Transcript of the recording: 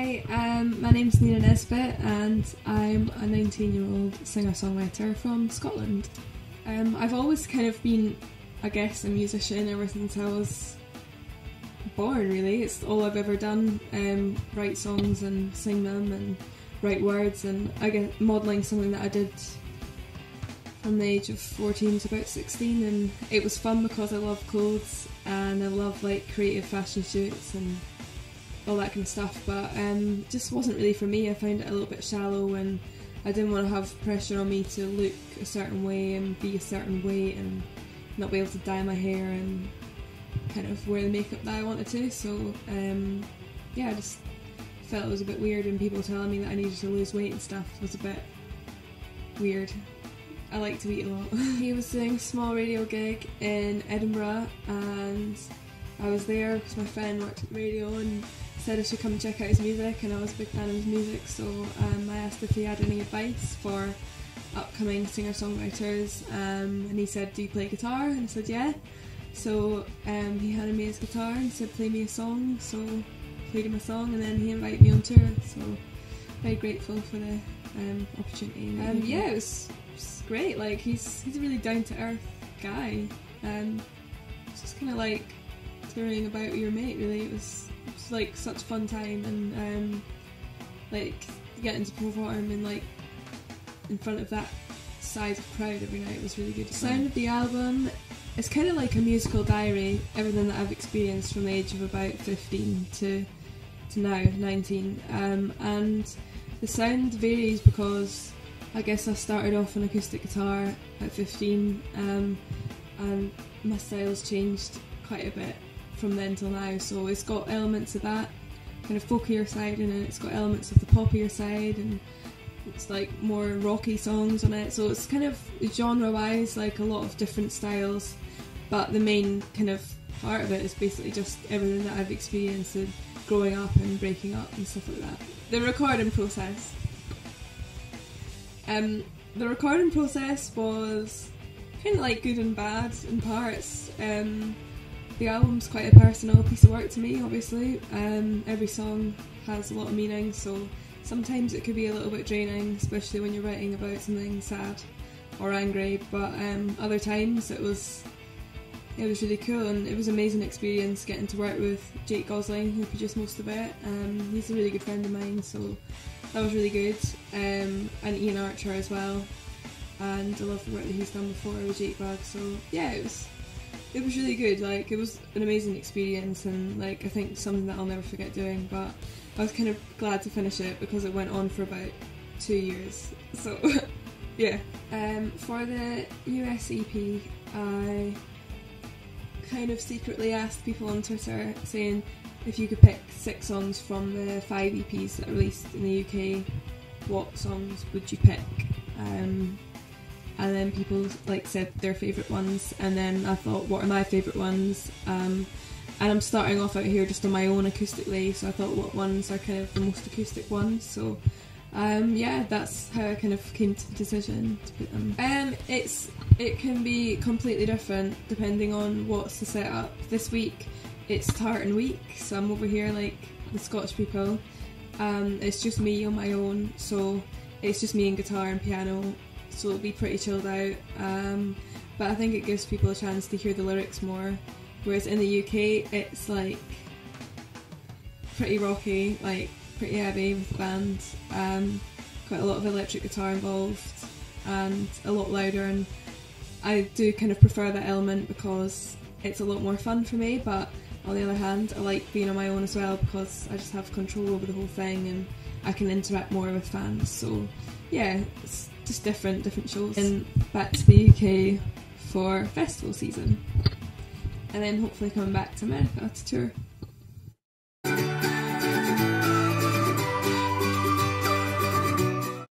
Hi, my name's Nina Nesbitt and I'm a 19-year-old singer-songwriter from Scotland. I've always kind of been, I guess, a musician ever since I was born, really. It's all I've ever done, write songs and sing them and write words, and I guess modelling something that I did from the age of 14 to about 16, and it was fun because I love clothes and I love like creative fashion shoots and all that kind of stuff, but just wasn't really for me. I found it a little bit shallow and I didn't want to have pressure on me to look a certain way and be a certain weight and not be able to dye my hair and kind of wear the makeup that I wanted to, so yeah, I just felt it was a bit weird, and people telling me that I needed to lose weight and stuff was a bit weird. I like to eat a lot. He was doing a small radio gig in Edinburgh and I was there because my friend worked at the radio and said I should come and check out his music, and I was a big fan of his music, so I asked if he had any advice for upcoming singer-songwriters, and he said, "Do you play guitar?" And I said yeah, so he handed me his guitar and said play me a song, so I played him a song and then he invited me on tour, so very grateful for the opportunity. Yeah, it was great. Like he's a really down-to-earth guy, it's just kind of like touring about with your mate, really. It was like such a fun time, and like getting to perform in front of that size of crowd every night was really good. The sound of the album, it's kind of like a musical diary, everything that I've experienced from the age of about 15 to now 19, and the sound varies because I guess I started off on acoustic guitar at 15, and my style's changed quite a bit from then till now, so it's got elements of that kind of folkier side in it, it's got elements of the poppier side, and it's like more rocky songs on it, so it's kind of genre wise like a lot of different styles, but the main kind of part of it is basically just everything that I've experienced in growing up and breaking up and stuff like that. The recording process was kind of like good and bad in parts. The album's quite a personal piece of work to me, obviously. Every song has a lot of meaning, so sometimes it could be a little bit draining, especially when you're writing about something sad or angry, but other times it was really cool, and it was an amazing experience getting to work with Jake Gosling, who produced most of it. He's a really good friend of mine, so that was really good, and Ian Archer as well, and I love the work that he's done before with Jake Bag, so yeah, it was really good. Like, it was an amazing experience, and like I think something that I'll never forget doing, but I was kind of glad to finish it because it went on for about 2 years, so yeah. For the US EP, I kind of secretly asked people on Twitter saying if you could pick 6 songs from the 5 EPs that are released in the UK, what songs would you pick? And then people like said their favourite ones, and then I thought, what are my favourite ones? And I'm starting off out here just on my own acoustically, so I thought what ones are kind of the most acoustic ones, so yeah, that's how I kind of came to the decision to put them. It can be completely different depending on what's the setup. This week it's Tartan week, so I'm over here like the Scottish people. It's just me on my own, so it's just me and guitar and piano, so it'll be pretty chilled out, but I think it gives people a chance to hear the lyrics more, whereas in the UK it's like pretty rocky, like pretty heavy with the band, quite a lot of electric guitar involved and a lot louder, and I do kind of prefer that element because it's a lot more fun for me, but on the other hand I like being on my own as well because I just have control over the whole thing and I can interact more with fans, so yeah, it's just different shows. And back to the UK for festival season, and then hopefully coming back to America to tour.